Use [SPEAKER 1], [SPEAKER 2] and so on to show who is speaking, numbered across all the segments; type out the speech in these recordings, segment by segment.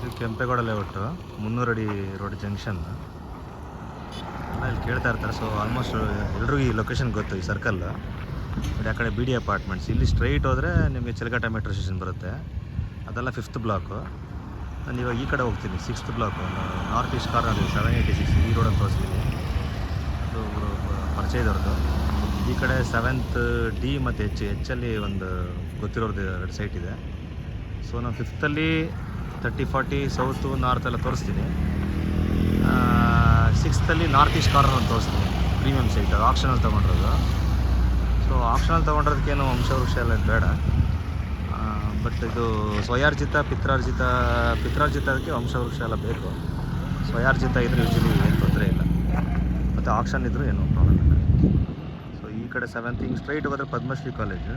[SPEAKER 1] ಇದು ಕೆಂಪೇಗೌಡ ಲೇಔಟು 300 ಅಡಿ road junction. ಇಲ್ಲಿ ಕೇಳ್ತಾ ಇರ್ತಾರೆ. ಸೊ ಆಲ್ಮೋಸ್ಟ್ ಎಲ್ರಿಗೂ ಈ ಲೊಕೇಶನ್ ಗೊತ್ತು, ಈ ಸರ್ಕಲ್. ಬಟ್ ಆ ಕಡೆ BD ಅಪಾರ್ಟ್ಮೆಂಟ್ಸ್. ಇಲ್ಲಿ ಸ್ಟ್ರೈಟ್ ಹೋದರೆ ನಿಮಗೆ ಚಿಲಕಟ ಮೆಟ್ರೋ ಸ್ಟೇಷನ್ ಬರುತ್ತೆ. ಅದೆಲ್ಲ 5th ಬ್ಲಾಕು. ನಾನು ಇವಾಗ ಈ ಕಡೆ ಹೋಗ್ತೀನಿ, 6th block. North east corner 786 ಈ ರೋಡನ್ನು ತೋರಿಸ್ತೀನಿ. ಅದು ಪರಿಚಯದವ್ರದ್ದು. ಈ ಕಡೆ 7th D ಮತ್ತು H ಒಂದು ಗೊತ್ತಿರೋದು 2 ಸೈಟ್ ಇದೆ. ಸೊ ನಾನು 5th 30-40 ಸೌತು ನಾರ್ತ್ ಎಲ್ಲ ತೋರಿಸ್ತೀನಿ. 6th ನಾರ್ತ್ ಈಸ್ಟ್ ಕಾರ್ನರ್ ಅಂತ ತೋರಿಸ್ತೀನಿ. ಪ್ರೀಮಿಯಮ್ ಸೈಟ್, ಅದು ಆಪ್ಷನಲ್ಲಿ ತೊಗೊಂಡಿರೋದು. ಸೊ ಆಪ್ಷನಲ್ಲಿ ತೊಗೊಂಡಿರೋದಕ್ಕೇನು ವಂಶವೃಕ್ಷ ಎಲ್ಲ ಬೇಡ. ಬಟ್ ಇದು ಸ್ವಯಾರ್ಜಿತ ಪಿತ್ರಾರ್ಜಿತ ಅದಕ್ಕೆ ವಂಶವೃಕ್ಷ ಎಲ್ಲ ಬೇಕು. ಸ್ವಯಾರ್ಜಿತ ಇದ್ದರೆ ಯೂಶಲಿ ಏನು ತೊಂದರೆ ಇಲ್ಲ. ಮತ್ತು ಆಪ್ಷನ್ ಇದ್ದರೂ ಏನೂ ಪ್ರಾಬ್ಲಮ್ ಇಲ್ಲ. ಸೊ ಈ ಕಡೆ 7th ಹಿಂಗೆ ಸ್ಟ್ರೈಟ್ ಹೋದರೆ ಪದ್ಮಶ್ರೀ ಕಾಲೇಜು.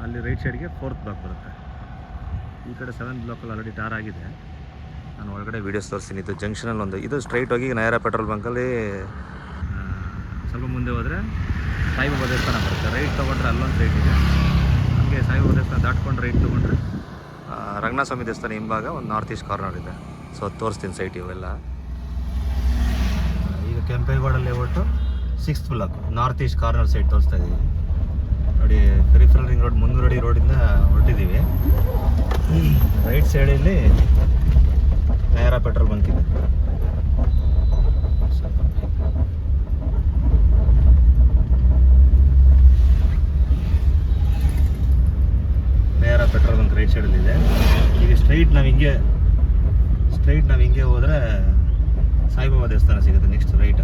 [SPEAKER 1] ಅಲ್ಲಿ ರೈಟ್ ಸೈಡ್ಗೆ 4th ಬ್ಲಾಕ್ ಬರುತ್ತೆ. ಈ ಕಡೆ 7th ಬ್ಲಾಕಲ್ಲಿ ಆಲ್ರೆಡಿ ಟಾರ್ ಆಗಿದೆ. ನಾನು ಒಳಗಡೆ ವೀಡಿಯೋಸ್ ತೋರಿಸ್ತೀನಿ. ಇದು ಜಂಕ್ಷನಲ್ಲಿ ಒಂದು ಇದು ಸ್ಟ್ರೈಟ್ ಹೋಗಿ ನಯರಾ ಪೆಟ್ರೋಲ್ ಬಂಕಲ್ಲಿ ಸ್ವಲ್ಪ ಮುಂದೆ ಹೋದರೆ ಸಾಯಿಬಾಬಾ ದೇವಸ್ಥಾನ ಬರುತ್ತೆ. ರೈಟ್ ತೊಗೊಂಡ್ರೆ ಅಲ್ಲೊಂದು ಸೈಟ್ ಇದೆ. ಹಾಗೆ ಸಾಯಿಬಾಬಾ ದೇವಸ್ಥಾನ ದಾಟ್ಕೊಂಡು ರೈಟ್ ತೊಗೊಂಡ್ರೆ ರಂಗನಾಥ ಸ್ವಾಮಿ ದೇವಸ್ಥಾನ ಹಿಂಭಾಗ ಒಂದು ನಾರ್ತ್ ಈಸ್ಟ್ ಕಾರ್ನರ್ ಇದೆ. ಸೊ ಅದು ತೋರಿಸ್ತೀನಿ ಸೈಟ್ ಇವೆಲ್ಲ. ಈಗ Kempegowda layout 6th block north east corner site ತೋರಿಸ್ತಾ ಇದ್ದೀವಿ ನೋಡಿ. ಪೆರಿಫರಲ್ ರಿಂಗ್ ರೋಡ್ 300 ಅಡಿ ರೋಡಿಂದ ಹೊರಟಿದ್ದೀವಿ. ರೈಟ್ ಸೈಡಲ್ಲಿ ನಯರಾ ಪೆಟ್ರೋಲ್ ಬಂಕ್ ಇದೆ. Nayara petrol bunk right ಸೈಡಲ್ಲಿದೆ. ಈಗ ಸ್ಟ್ರೈಟ್ ನಾವು ಹಿಂಗೆ ಹೋದರೆ ಸಾಯಿಬಾಬಾ ದೇವಸ್ಥಾನ ಸಿಗುತ್ತೆ. ನೆಕ್ಸ್ಟ್ ರೈಟ್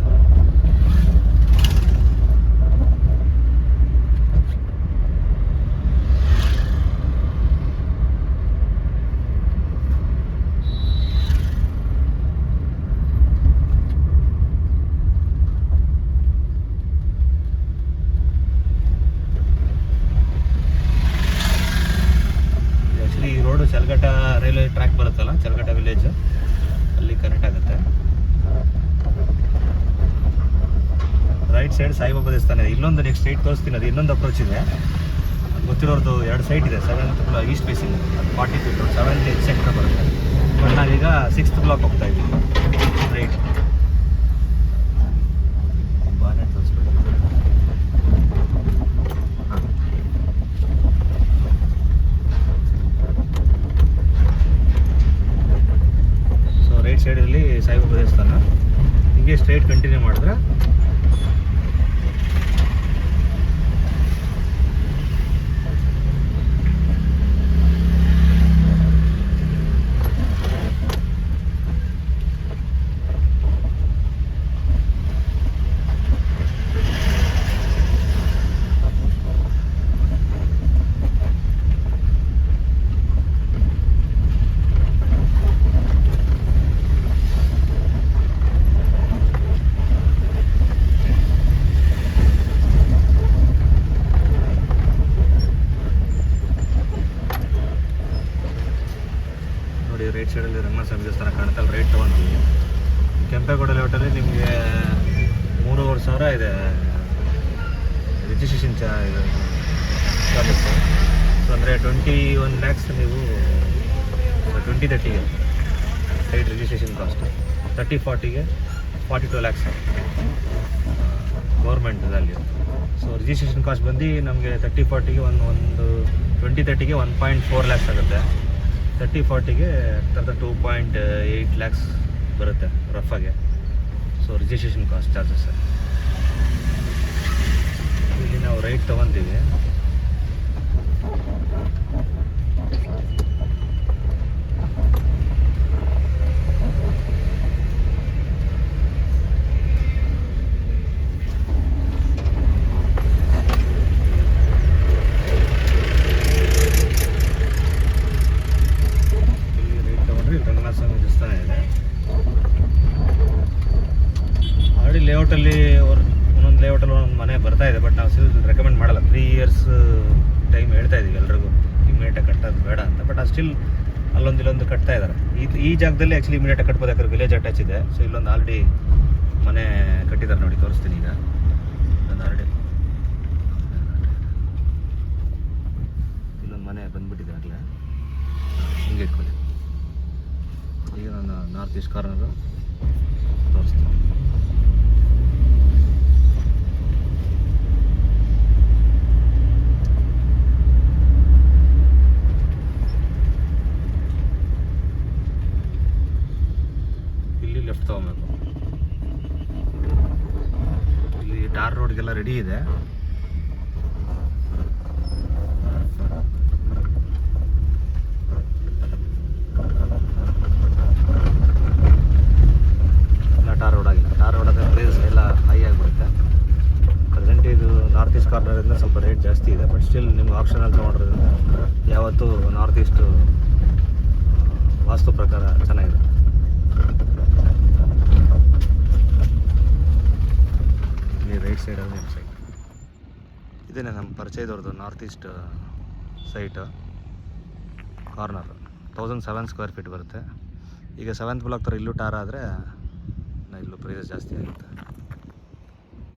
[SPEAKER 1] ಚಲಗಟ್ಟ ರೈಲ್ವೆ ಟ್ರ್ಯಾಕ್ ಬರುತ್ತಲ್ಲ, ಚಲಗಟ್ಟ ವಿಲೇಜ್ ಅಲ್ಲಿ ಕನೆಕ್ಟ್ ಆಗುತ್ತೆ. ರೈಟ್ ಸೈಡ್ ಸಾಯಿಬಾಬಾ ದೇವಸ್ಥಾನ ಇದೆ. ಇಲ್ಲೊಂದು ನೆಕ್ಸ್ಟ್ ಸೈಟ್ ತೋರಿಸ್ತೀನಿ. ಅದು ಇನ್ನೊಂದು ಅಪ್ರೋಚ್ ಇದೆ. ಗೊತ್ತಿರೋದು 2 ಸೈಟ್ ಇದೆ. 7th East facing 40 feet 7th sector ಬರುತ್ತೆ. ಬಟ್ ನಾವೀಗ 6th ಬ್ಲಾಕ್ ಹೋಗ್ತಾ ಇದ್ದೀವಿ. ರೈಟ್ ಬಾನೆಟ್ ತೋರಿಸ್ಬೇಕು. ರೈಟ್ ಸೈಡಲ್ಲಿ ಸಾಯಿಬಾಬಾ ದೇವಸ್ಥಾನ. ಹಿಂಗೆ ಸ್ಟ್ರೈಟ್ ಕಂಟಿನ್ಯೂ ಮಾಡಿದ್ರೆ ರೈಟ್ ಸೈಡಲ್ಲಿ ರಂಗನಾಥ ಸ್ವಾಮಿ ದೇವಸ್ಥಾನ ಕಾಣುತ್ತಲ್ಲ, ರೈಟ್ ತೊಗೊತೀವಿ. ಕೆಂಪೇಗೌಡ ಲೇಔಟಲ್ಲಿ ನಿಮಗೆ 3,500 ಇದೆ ರಿಜಿಸ್ಟ್ರೇಷನ್ ಚಾರ್ಜಸ್. ಸೊ ಅಂದರೆ 21 lakhs ನೀವು 20-30ಗೆ ಸೈಟ್ ರಿಜಿಸ್ಟ್ರೇಷನ್ ಕಾಸ್ಟ್. 30-40ಗೆ 42 lakhs government value. So registration cost ಬಂದು ನಮಗೆ 30-40ಗೆ ಒಂದು 20-30ಗೆ 1.4 lakhs ಆಗುತ್ತೆ. 30-40ಗೆ 2.8 lakhs ಬರುತ್ತೆ ರಫಾಗೆ. So registration cost charges. ಇಲ್ಲಿ ನಾವು ರೈಟ್ ತೊಗೊತೀವಿ. ಲೇಔಟಲ್ಲಿ ಒಂದೊಂದು ಲೇಔಟಲ್ಲಿ ಒಂದೊಂದು ಮನೆ ಬರ್ತಾ ಇದೆ. ಬಟ್ ನಾವು ರೆಕಮೆಂಡ್ ಮಾಡಲ್ಲ. 3 years ಟೈಮ್ ಹೇಳ್ತಾ ಇದ್ದೀವಿ ಎಲ್ರಿಗೂ, ಇಮಿಡಿಯೇಟಾಗಿ ಕಟ್ಟೋದು ಬೇಡ ಅಂತ. ಬಟ್ ಅದು ಸ್ಟಿಲ್ ಇಲ್ಲೊಂದು ಕಟ್ತಾ ಇದ್ದಾರೆ. ಈ ಜಾಗದಲ್ಲಿ ಆ್ಯಕ್ಚುಲಿ ಇಮಿಡಿಯೇಟಾಗಿ ಕಟ್ಬೋದು, ಯಾಕಂದ್ರೆ ವಿಲೇಜ್ ಅಟ್ಯಾಚ್ ಇದೆ. ಸೊ ಇಲ್ಲೊಂದು ಆಲ್ರೆಡಿ ಮನೆ ಕಟ್ಟಿದ್ದಾರೆ ನೋಡಿ, ತೋರಿಸ್ತೀನಿ. ಈಗ ಒಂದು ಆಲ್ರೆಡಿ ಇಲ್ಲೊಂದು ಮನೆ ಬಂದ್ಬಿಟ್ಟಿದೆ ಆಗಲೇ. ಹಿಂಗೆ ಇಟ್ಕೊಳ್ಳಿ. ನಾರ್ತ್ ಈಸ್ಟ್ ಕಾರ್ನರು ತೋರಿಸ್ತೀನಿ. ಇಲ್ಲಿ ಲೆಫ್ಟ್ ತೊಗೊಬೇಕು. ಇಲ್ಲಿ ಟಾರ್ ರೋಡ್ಗೆಲ್ಲ ರೆಡಿ ಇದೆ. ಟಾರ್ ರೋಡ್ ಆಗಿಲ್ಲ. ಟಾರ್ ರೋಡ್ ಆದರೆ ಪ್ರೈಸ್ ಎಲ್ಲ ಹೈ ಆಗಿಬಿಡುತ್ತೆ. ಪ್ರೆಸೆಂಟ್ ಇದು ನಾರ್ತ್ ಈಸ್ಟ್ ಕಾರ್ನರಿಂದ ಸ್ವಲ್ಪ ರೇಟ್ ಜಾಸ್ತಿ ಇದೆ, ಬಟ್ ಸ್ಟಿಲ್ ನಿಮ್ಗೆ ಆಪ್ಷನಲ್ಲಿ ತೊಗೊಂಡ್ರಿಂದ ಯಾವತ್ತೂ ನಾರ್ತ್ ಈಸ್ಟು ವಾಸ್ತು ಪ್ರಕಾರ ಚೆನ್ನಾಗಿದೆ. ಇಲ್ಲಿ ರೈಟ್ ಸೈಡಲ್ಲಿ ನಿಮ್ಮ ಸೈಟ್ ಇದೇನೆ ನಮ್ಮ ಪರಿಚಯದವ್ರದ್ದು north east site corner 1007 square feet ಬರುತ್ತೆ. ಈಗ 7th ಬ್ಲಾಕ್ ಥರ ಇಲ್ಲೂ ಟಾರ್ ಆದರೆ ಇಲ್ಲೂ ಪ್ರೈಸ್ ಜಾಸ್ತಿ ಆಗುತ್ತೆ.